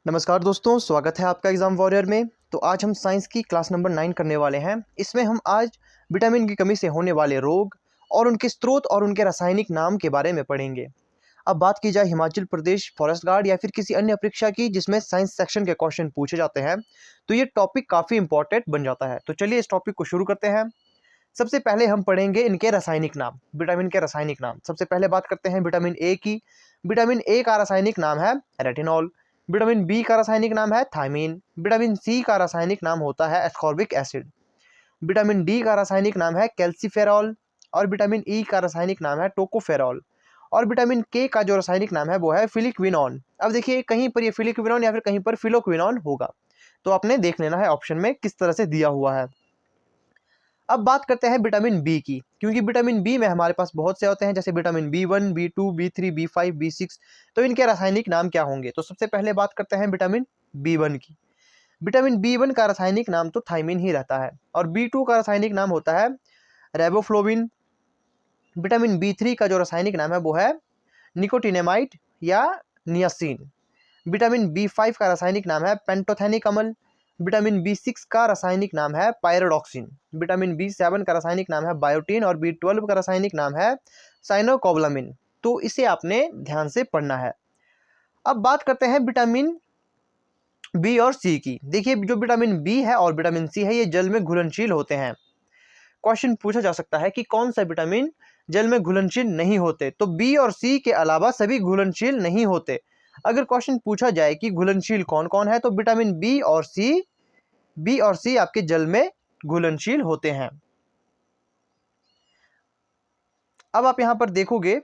नमस्कार दोस्तों, स्वागत है आपका एग्ज़ाम वॉरियर में। तो आज हम साइंस की क्लास नंबर 9 करने वाले हैं। इसमें हम आज विटामिन की कमी से होने वाले रोग और उनके स्रोत और उनके रासायनिक नाम के बारे में पढ़ेंगे। अब बात की जाए हिमाचल प्रदेश फॉरेस्ट गार्ड या फिर किसी अन्य परीक्षा की जिसमें साइंस सेक्शन के क्वेश्चन पूछे जाते हैं, तो ये टॉपिक काफ़ी इंपॉर्टेंट बन जाता है। तो चलिए इस टॉपिक को शुरू करते हैं। सबसे पहले हम पढ़ेंगे इनके रासायनिक नाम, विटामिन के रासायनिक नाम। सबसे पहले बात करते हैं विटामिन ए की। विटामिन ए का रासायनिक नाम है रेटिनॉल। विटामिन बी का रासायनिक नाम है थायमीन। विटामिन सी का रासायनिक नाम होता है एस्कॉर्बिक एसिड। विटामिन डी का रासायनिक नाम है कैल्सीफेरॉल। और विटामिन ई का रासायनिक नाम है टोकोफेरॉल। और विटामिन के का जो रासायनिक नाम है वो है फिलिक्विनॉन। अब देखिए कहीं पर ये फिलिक्विनॉन या फिर कहीं पर फिलोक्विनॉन होगा, तो आपने देख लेना है ऑप्शन में किस तरह से दिया हुआ है। अब बात करते हैं विटामिन बी की, क्योंकि विटामिन बी में हमारे पास बहुत से होते हैं, जैसे vitamin B1, बी2, B3, B5, B6. तो इनके रासायनिक नाम क्या होंगे? तो सबसे पहले बात करते हैं विटामिन बी1 की। विटामिन बी1 का रासायनिक नाम तो थायमीन ही रहता है। और बी2 का रासायनिक नाम होता है रेबोफ्लोविन। विटामिन बी3 का जो रासायनिक नाम है वो है निकोटिनेमाइड या नियासिन। विटामिन बी5 का रासायनिक नाम है पेंटोथेनिक अम्ल। विटामिन बी6 का रासायनिक नाम है पायरोडॉक्सिन। विटामिन बी7 का रासायनिक नाम है बायोटीन। और बी12 का रासायनिक नाम है साइनोकोबालामिन। तो इसे आपने ध्यान से पढ़ना है। अब बात करते हैं विटामिन बी और सी की। देखिए जो विटामिन बी है और विटामिन सी है ये जल में घुलनशील होते हैं। क्वेश्चन पूछा जा सकता है कि कौन सा विटामिन जल में घुलनशील नहीं होते? तो बी और सी के अलावा सभी घुलनशील नहीं होते। अगर क्वेश्चन पूछा जाए कि घुलनशील कौन कौन है, तो विटामिन बी और सी आपके जल में घुलनशील होते हैं। अब आप यहां पर देखोगे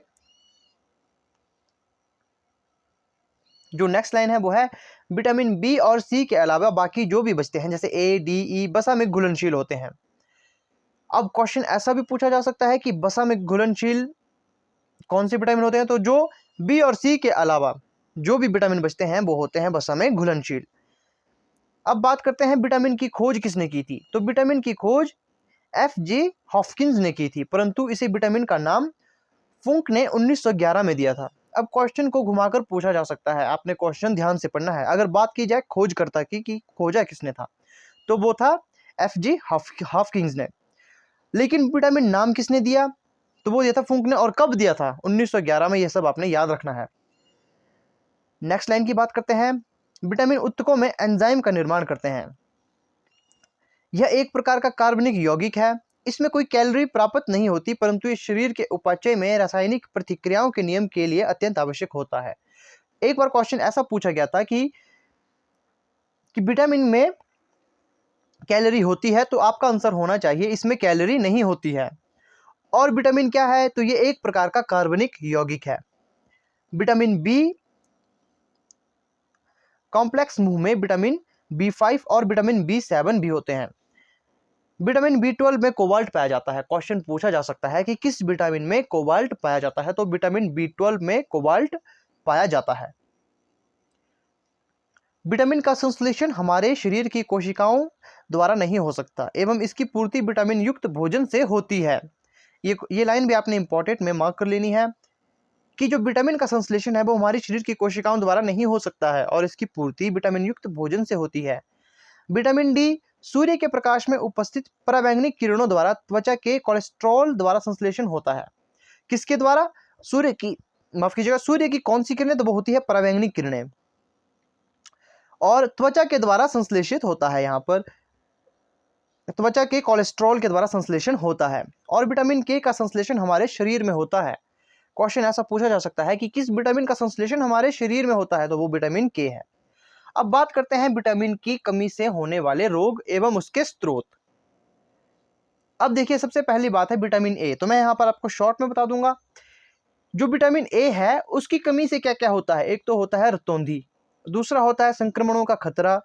जो नेक्स्ट लाइन है वो है विटामिन बी और सी के अलावा बाकी जो भी बचते हैं जैसे ए, डी, ई बसा में घुलनशील होते हैं। अब क्वेश्चन ऐसा भी पूछा जा सकता है कि बसा में घुलनशील कौन से विटामिन होते हैं? तो जो बी और सी के अलावा जो भी विटामिन बचते हैं वो होते हैं बसा में घुलनशील। अब बात करते हैं विटामिन की खोज किसने की थी? तो विटामिन की खोज F.J. हॉपकिंस ने की थी, परंतु इसे विटामिन का नाम फुंक ने 1911 में दिया था। अब क्वेश्चन को घुमाकर पूछा जा सकता है, आपने क्वेश्चन ध्यान से पढ़ना है। अगर बात की जाए खोजकर्ता की कि खोजा किसने था, तो वो था F.J. हॉपकिंस ने। लेकिन विटामिन नाम किसने दिया? तो वो दिया था फुंक ने। और कब दिया था? 1911 में। यह सब आपने याद रखना है। नेक्स्ट लाइन की बात करते हैं। विटामिन ऊतकों में एंजाइम का निर्माण करते हैं। यह एक प्रकार का कार्बनिक यौगिक है। इसमें कोई कैलोरी प्राप्त नहीं होती, परंतु ये शरीर के उपापचय में रासायनिक प्रतिक्रियाओं के नियम के लिए अत्यंत आवश्यक होता है। एक बार क्वेश्चन ऐसा पूछा गया था कि विटामिन में कैलोरी होती है, तो आपका आंसर होना चाहिए इसमें कैलोरी नहीं होती है। और विटामिन क्या है? तो ये एक प्रकार का कार्बनिक यौगिक है। विटामिन बी कॉम्प्लेक्स समूह में विटामिन बी5 और विटामिन बी7 भी होते हैं। विटामिन बी12 में कोबाल्ट पाया जाता है। क्वेश्चन पूछा जा सकता है कि किस विटामिन में कोबाल्ट पाया जाता है? तो विटामिन बी12 में कोबाल्ट पाया जाता है। विटामिन का संश्लेषण हमारे शरीर की कोशिकाओं द्वारा नहीं हो सकता एवं इसकी पूर्ति विटामिन युक्त भोजन से होती है। ये लाइन भी आपने इंपॉर्टेंट में मार्क कर लेनी है कि जो विटामिन का संश्लेषण है वो हमारे शरीर की कोशिकाओं द्वारा नहीं हो सकता है और इसकी पूर्ति विटामिन युक्त भोजन से होती है। विटामिन डी सूर्य के प्रकाश में उपस्थित पराबैंगनी किरणों द्वारा त्वचा के कोलेस्ट्रॉल द्वारा संश्लेषण होता है। किसके द्वारा? सूर्य की, माफ कीजिएगा, सूर्य की कौन सी किरणें? तो वो होती है पराबैंगनी किरणें। और त्वचा के द्वारा संश्लेषित होता है। यहाँ पर त्वचा के कोलेस्ट्रॉल के द्वारा संश्लेषण होता है। और विटामिन के का संश्लेषण हमारे शरीर में होता है। क्वेश्चन ऐसा पूछा जा सकता है कि किस विटामिन का संश्लेषण हमारे शरीर में होता है? तो वो विटामिन के है। अब बात करते हैं विटामिन की कमी से होने वाले रोग एवं उसके स्रोत। अब देखिए सबसे पहली बात है विटामिन ए। तो मैं यहां पर आपको शॉर्ट में बता दूंगा। जो विटामिन ए है उसकी कमी से क्या क्या होता है? एक तो होता है रतौंधी, दूसरा होता है संक्रमणों का खतरा,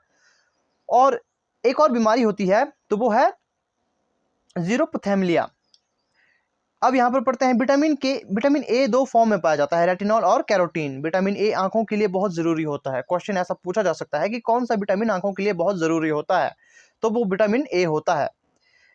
और एक और बीमारी होती है तो वो है जीरोपथेमलिया। अब यहां पर पढ़ते हैं विटामिन ए दो फॉर्म में पाया जाता है, रेटिनॉल और कैरोटीन। विटामिन ए आंखों के लिए बहुत जरूरी होता है। क्वेश्चन ऐसा पूछा जा सकता है कि कौन सा विटामिन आंखों के लिए बहुत जरूरी होता है? तो वो विटामिन ए होता है।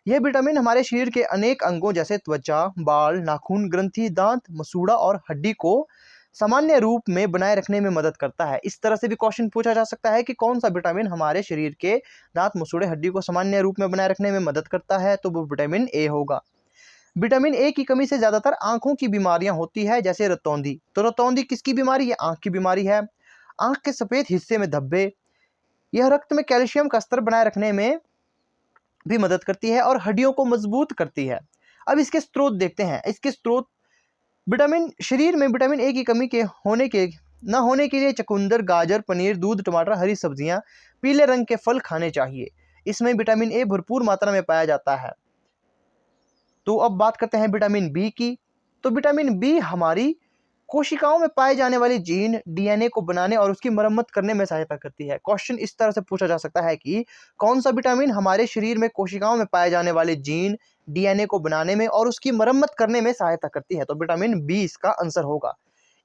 यह विटामिन हमारे शरीर के अनेक अंगों जैसे त्वचा, बाल, नाखून, ग्रंथि, दांत, मसूड़ा और हड्डी को सामान्य रूप में बनाए रखने में मदद करता है। इस तरह से भी क्वेश्चन पूछा जा सकता है कि कौन सा विटामिन हमारे शरीर के दांत मसूड़े हड्डी को सामान्य रूप में बनाए रखने में मदद करता है, तो वो विटामिन ए होगा। विटामिन ए की कमी से ज्यादातर आंखों की बीमारियां होती है, जैसे रतौंधी। तो रतौंधी किसकी बीमारी है? आंख की बीमारी है। आंख के सफेद हिस्से में धब्बे, यह रक्त में कैल्शियम का स्तर बनाए रखने में भी मदद करती है और हड्डियों को मजबूत करती है। अब इसके स्रोत देखते हैं। इसके स्रोत विटामिन शरीर में विटामिन ए की कमी के न होने के लिए चुकंदर, गाजर, पनीर, दूध, टमाटर, हरी सब्जियां, पीले रंग के फल खाने चाहिए। इसमें विटामिन ए भरपूर मात्रा में पाया जाता है। तो अब बात करते हैं विटामिन बी की। तो विटामिन बी हमारी कोशिकाओं में पाए जाने वाले जीन डीएनए को बनाने और उसकी मरम्मत करने में सहायता करती है। क्वेश्चन इस तरह से पूछा जा सकता है कि कौन सा विटामिन हमारे शरीर में कोशिकाओं में पाए जाने वाले जीन डीएनए को बनाने में और उसकी मरम्मत करने में सहायता करती है? तो विटामिन बी इसका आंसर होगा।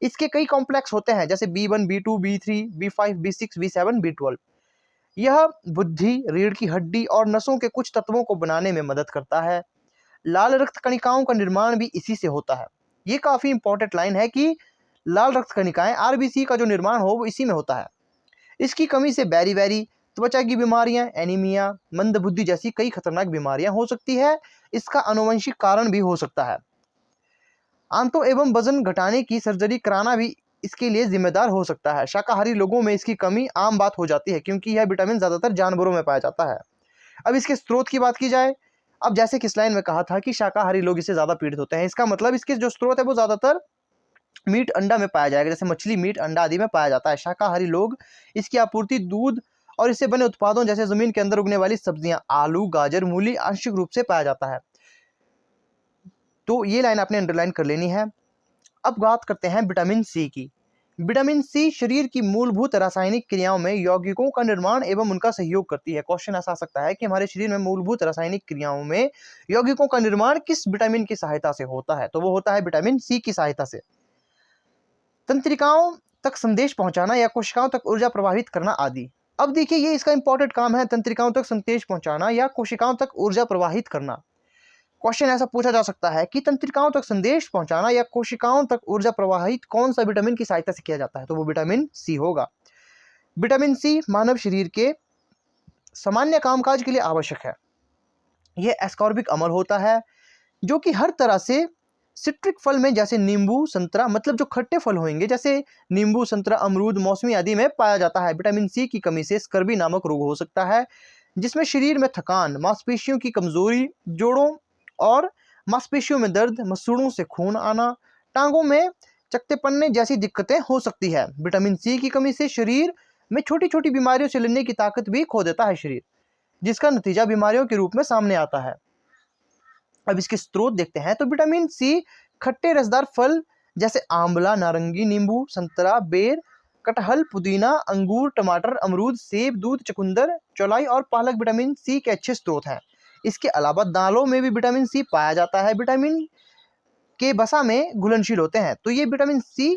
इसके कई कॉम्प्लेक्स होते हैं, जैसे B1, B2, B3, B5, B6, B7, B12। यह बुद्धि, रीढ़ की हड्डी और नसों के कुछ तत्वों को बनाने में मदद करता है। लाल रक्त कणिकाओं का निर्माण भी इसी से होता है। ये काफी इंपॉर्टेंट लाइन है कि लाल रक्त कणिकाएं, आरबीसी का जो निर्माण हो वो इसी में होता है। इसकी कमी से बैरी त्वचा की बीमारियां, एनीमिया, मंदबुद्धि जैसी कई खतरनाक बीमारियां हो सकती है। इसका आनुवंशिक कारण भी हो सकता है। आंतों एवं वजन घटाने की सर्जरी कराना भी इसके लिए जिम्मेदार हो सकता है। शाकाहारी लोगों में इसकी कमी आम बात हो जाती है, क्योंकि यह विटामिन ज्यादातर जानवरों में पाया जाता है। अब इसके स्रोत की बात की जाए, अब जैसे कि इस लाइन में कहा था कि शाकाहारी लोग इससे ज्यादा पीड़ित होते हैं, इसका मतलब इसके जो स्रोत है वो ज्यादातर मीट, अंडा में पाया जाएगा, जैसे मछली, मीट, अंडा आदि में पाया जाता है। शाकाहारी लोग इसकी आपूर्ति दूध और इससे बने उत्पादों जैसे जमीन के अंदर उगने वाली सब्जियां, आलू, गाजर, मूली आंशिक रूप से पाया जाता है। तो ये लाइन आपने अंडरलाइन कर लेनी है। अब बात करते हैं विटामिन सी की। विटामिन सी शरीर की मूलभूत रासायनिक क्रियाओं में यौगिकों का निर्माण एवं उनका सहयोग करती है। क्वेश्चन ऐसा आ सकता है कि हमारे शरीर में मूलभूत रासायनिक क्रियाओं में यौगिकों का निर्माण किस विटामिन की सहायता से होता है? तो वो होता है विटामिन सी की सहायता से। तंत्रिकाओं तक संदेश पहुंचाना या कोशिकाओं तक ऊर्जा प्रवाहित करना आदि। अब देखिए, ये इसका इंपॉर्टेंट काम है, तंत्रिकाओं तक संदेश पहुंचाना या कोशिकाओं तक ऊर्जा प्रवाहित करना। क्वेश्चन ऐसा पूछा जा सकता है कि तंत्रिकाओं तक संदेश पहुंचाना या कोशिकाओं तक ऊर्जा प्रवाहित कौन सा विटामिन की सहायता से किया जाता है? तो वो विटामिन सी होगा। विटामिन सी मानव शरीर के सामान्य कामकाज के लिए आवश्यक है। यह एस्कॉर्बिक अम्ल होता है जो कि हर तरह से सिट्रिक फल में, जैसे नींबू, संतरा, मतलब जो खट्टे फल होंगे जैसे नींबू, संतरा, अमरूद, मौसमी आदि में पाया जाता है। विटामिन सी की कमी से स्कर्वी नामक रोग हो सकता है, जिसमें शरीर में थकान, मांसपेशियों की कमजोरी, जोड़ों और मांसपेशियों में दर्द, मसूड़ों से खून आना, टांगों में चकते पड़ने जैसी दिक्कतें हो सकती है। विटामिन सी की कमी से शरीर में छोटी छोटी बीमारियों से लड़ने की ताकत भी खो देता है शरीर, जिसका नतीजा बीमारियों के रूप में सामने आता है। अब इसके स्रोत देखते हैं। तो विटामिन सी खट्टे रसदार फल जैसे आंवला, नारंगी, नींबू, संतरा, बेर, कटहल, पुदीना, अंगूर, टमाटर, अमरूद, सेब, दूध, चुकंदर, चौलाई और पालक विटामिन सी के अच्छे स्रोत हैं। इसके अलावा दालों में भी विटामिन सी पाया जाता है। विटामिन के वसा में घुलनशील होते हैं। तो ये विटामिन सी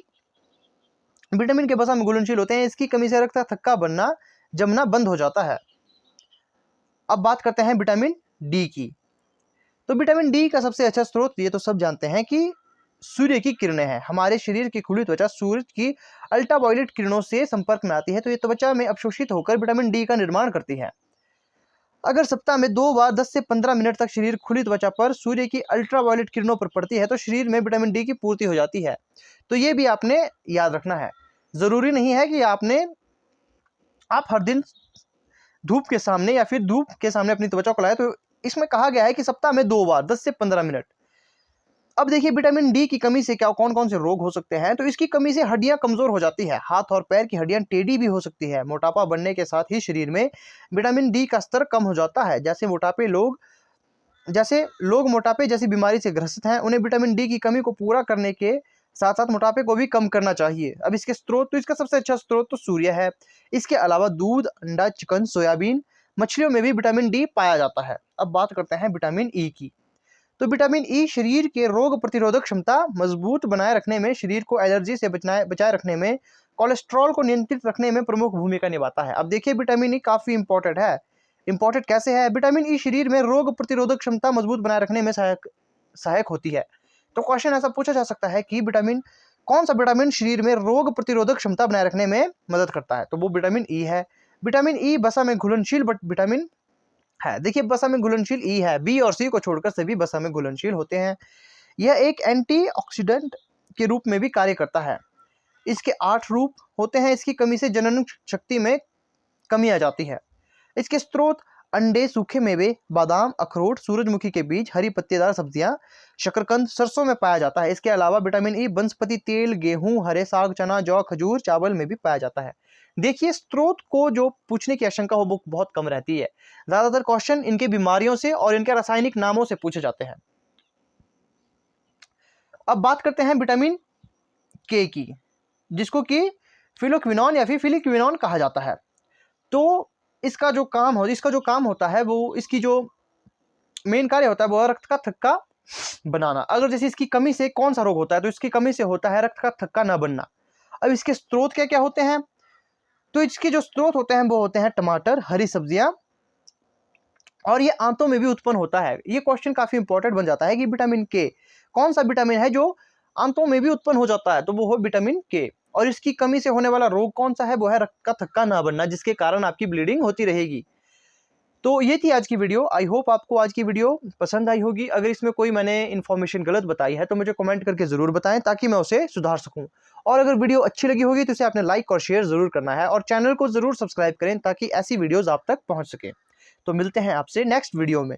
विटामिन के वसा में घुलनशील होते हैं। इसकी कमी से रक्त का थक्का बनना, जमना बंद हो जाता है। अब बात करते हैं विटामिन डी की। तो विटामिन डी का सबसे अच्छा स्रोत ये तो सब जानते हैं कि सूर्य की किरणें हैं। हमारे शरीर की खुली त्वचा सूरज की अल्ट्रावायलेट किरणों से संपर्क में आती है, तो ये त्वचा में अवशोषित होकर विटामिन डी का निर्माण करती है। अगर सप्ताह में 2 बार 10 से 15 मिनट तक शरीर खुली त्वचा पर सूर्य की अल्ट्रावायलेट किरणों पर पड़ती है, तो शरीर में विटामिन डी की पूर्ति हो जाती है। तो ये भी आपने याद रखना है। जरूरी नहीं है कि आप हर दिन धूप के सामने या फिर धूप के सामने अपनी त्वचा को लाए। तो इसमें कहा गया है कि सप्ताह में 2 बार 10 से 15 मिनट। अब देखिए, विटामिन डी की कमी से क्या कौन कौन से रोग हो सकते हैं? तो इसकी कमी से हड्डियां कमजोर हो जाती है, हाथ और पैर की हड्डियां टेढ़ी भी हो सकती है। मोटापा बढ़ने के साथ ही शरीर में विटामिन डी का स्तर कम हो जाता है। जैसे लोग मोटापे जैसी बीमारी से ग्रसित हैं, उन्हें विटामिन डी की कमी को पूरा करने के साथ साथ मोटापे को भी कम करना चाहिए। अब इसके स्रोत, तो इसका सबसे अच्छा स्रोत तो सूर्य है। इसके अलावा दूध, अंडा, चिकन, सोयाबीन, मछलियों में भी विटामिन डी पाया जाता है। अब बात करते हैं विटामिन ई की। तो विटामिन ई शरीर के रोग प्रतिरोधक क्षमता मजबूत बनाए रखने में, शरीर को एलर्जी से बचाए रखने में, कोलेस्ट्रॉल को नियंत्रित रखने में प्रमुख भूमिका निभाता है। अब देखिए, विटामिन ई काफी इंपॉर्टेंट है। इंपॉर्टेंट कैसे है? विटामिन ई शरीर में रोग प्रतिरोधक क्षमता मजबूत बनाए रखने में सहायक होती है। तो क्वेश्चन ऐसा पूछा जा सकता है कि विटामिन कौन सा विटामिन शरीर में रोग प्रतिरोधक क्षमता बनाए रखने में मदद करता है? तो वो विटामिन ई है। विटामिन ई वसा में घुलनशील विटामिन है। देखिए वसा में घुलनशील ई है, बी और सी को छोड़कर सभी वसा में घुलनशील होते हैं। यह एक एंटीऑक्सीडेंट के रूप में भी कार्य करता है। इसके 8 रूप होते हैं। इसकी कमी से जनन शक्ति में कमी आ जाती है। इसके स्रोत अंडे, सूखे मेवे, बादाम, अखरोट, सूरजमुखी के बीज, हरी पत्तेदार सब्जियां, शकरकंद, सरसों में पाया जाता है। इसके अलावा विटामिन ई वनस्पति तेल, गेहूं, हरे साग, चना, जौ, खजूर, चावल में भी पाया जाता है। देखिए स्रोत को जो पूछने की आशंका हो वो बहुत कम रहती है। ज्यादातर क्वेश्चन इनके बीमारियों से और इनके रासायनिक नामों से पूछे जाते हैं। अब बात करते हैं विटामिन के की, जिसको कि फिलोक्विनोन या फिर फिलिक्विनोन कहा जाता है। तो इसका जो काम होता है वो, इसकी जो मेन कार्य होता है वो रक्त का थक्का बनाना। अगर जैसे इसकी कमी से कौन सा रोग होता है, तो इसकी कमी से होता है रक्त का थक्का ना बनना। अब इसके स्रोत क्या क्या होते हैं? तो इसके जो स्रोत होते हैं वो होते हैं टमाटर, हरी सब्जियां, और ये आंतों में भी उत्पन्न होता है। ये क्वेश्चन काफी इंपॉर्टेंट बन जाता है कि विटामिन के, कौन सा विटामिन है जो आंतों में भी उत्पन्न हो जाता है? तो वो है विटामिन के। और इसकी कमी से होने वाला रोग कौन सा है? वो है रक्त का थक्का ना बनना, जिसके कारण आपकी ब्लीडिंग होती रहेगी। तो ये थी आज की वीडियो। आई होप आपको आज की वीडियो पसंद आई होगी। अगर इसमें कोई मैंने इन्फॉर्मेशन गलत बताई है तो मुझे कमेंट करके जरूर बताएं, ताकि मैं उसे सुधार सकूं। और अगर वीडियो अच्छी लगी होगी तो इसे आपने लाइक और शेयर जरूर करना है, और चैनल को जरूर सब्सक्राइब करें ताकि ऐसी वीडियोस आप तक पहुंच सके। तो मिलते हैं आपसे नेक्स्ट वीडियो में।